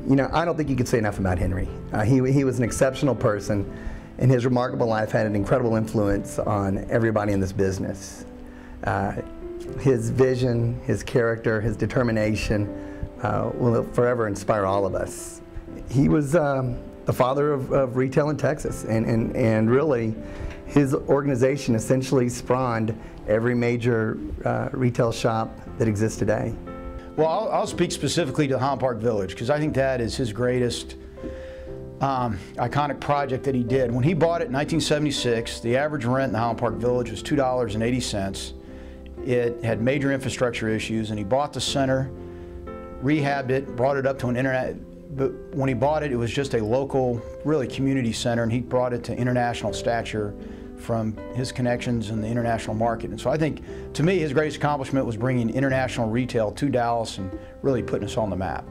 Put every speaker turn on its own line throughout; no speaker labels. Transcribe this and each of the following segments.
You know, I don't think you could say enough about Henry. He was an exceptional person, and his remarkable life had an incredible influence on everybody in this business. His vision, his character, his determination will forever inspire all of us. He was the father of retail in Texas, and really his organization essentially spawned every major retail shop that exists today.
Well, I'll speak specifically to Highland Park Village, because I think that is his greatest iconic project that he did. When he bought it in 1976, the average rent in the Highland Park Village was $2.80. It had major infrastructure issues, and he bought the center, rehabbed it, brought it up to an internet. But when he bought it, it was just a local, really community center, and he brought it to international stature from his connections in the international market. And so I think, to me, his greatest accomplishment was bringing international retail to Dallas and really putting us on the map.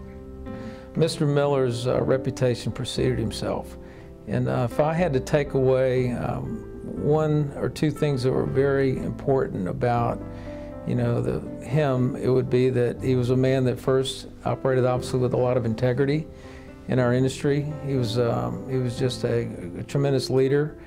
Mr. Miller's reputation preceded himself. And if I had to take away one or two things that were very important about, you know, him, it would be that he was a man that first operated obviously with a lot of integrity in our industry. He was just a tremendous leader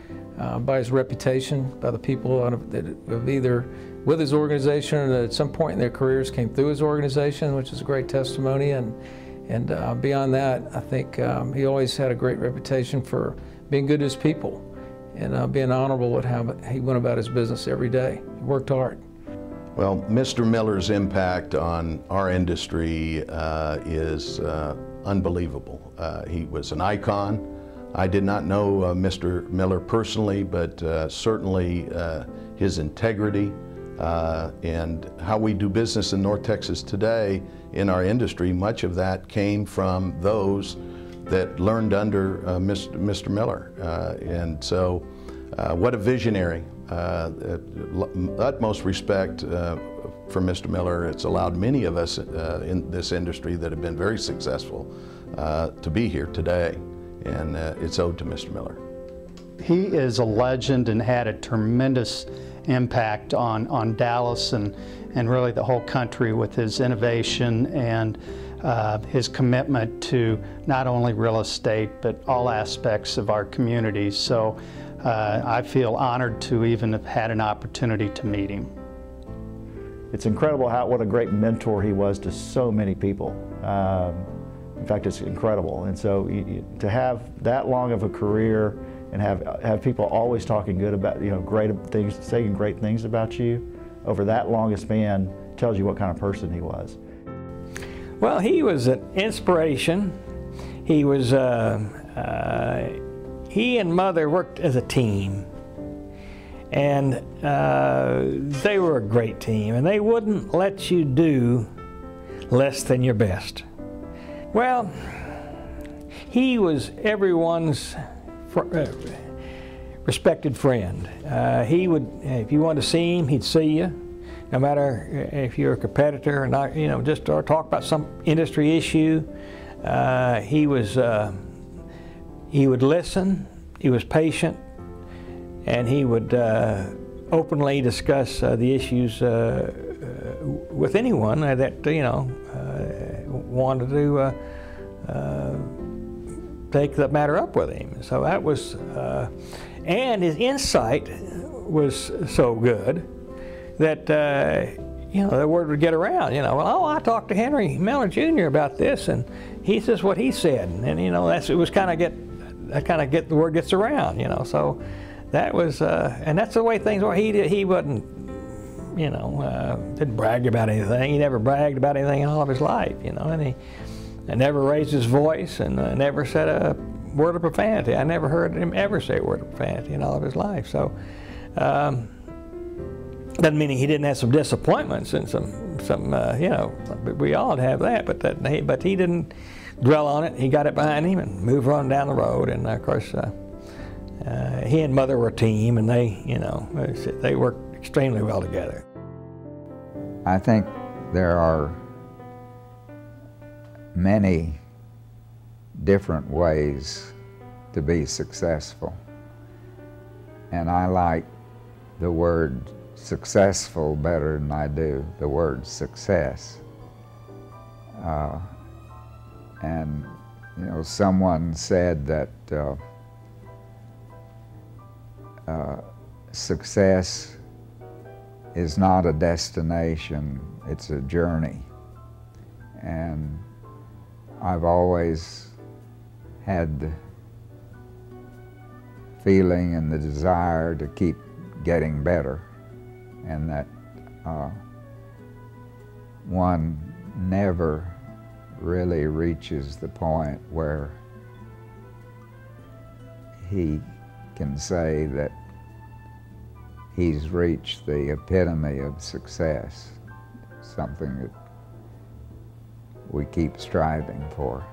by his reputation, by the people that have either with his organization or that at some point in their careers came through his organization, which is a great testimony. And beyond that, I think he always had a great reputation for being good to his people and being honorable at how he went about his business every day. He worked hard.
Well, Mr. Miller's impact on our industry is unbelievable. He was an icon. I did not know Mr. Miller personally, but certainly his integrity and how we do business in North Texas today in our industry, much of that came from those that learned under Mr. Miller. And so what a visionary. Utmost respect for Mr. Miller. It's allowed many of us in this industry that have been very successful to be here today, and it's owed to Mr. Miller.
He is a legend and had a tremendous impact on Dallas and really the whole country with his innovation and his commitment to not only real estate but all aspects of our community. So I feel honored to even have had an opportunity to meet him.
It's incredible what a great mentor he was to so many people. In fact, it's incredible. And so to have that long of a career and have people always talking good about, you know, great things, saying great things about you over that long a span tells you what kind of person he was.
Well, he was an inspiration. He was, he and Mother worked as a team, and they were a great team, and they wouldn't let you do less than your best. Well, he was everyone's respected friend. He would, if you wanted to see him, he'd see you, no matter if you're a competitor or not, you know, just or talk about some industry issue. He would listen, he was patient, and he would openly discuss the issues with anyone that, you know, wanted to take the matter up with him. So that was, and his insight was so good that, you know, the word would get around, you know, well, oh, I talked to Henry Miller Jr. about this, and he says what he said, and you know, it was kind of get the word gets around, you know. So that was, and that's the way things were. He wasn't, you know, didn't brag about anything. He never bragged about anything in all of his life, you know, and he never raised his voice and never said a word of profanity. I never heard him ever say a word of profanity in all of his life. So doesn't mean he didn't have some disappointments and some you know, we all have that, but he didn't dwell on it. He got it behind him and moved on down the road. And of course, he and Mother were a team, and they, you know, they worked extremely well together.
I think there are many different ways to be successful, and I like the word successful better than I do the word success. And You know, someone said that success is not a destination, it's a journey. And I've always had the feeling and the desire to keep getting better, and that one never really reaches the point where he can say that he's reached the epitome of success, something that we keep striving for.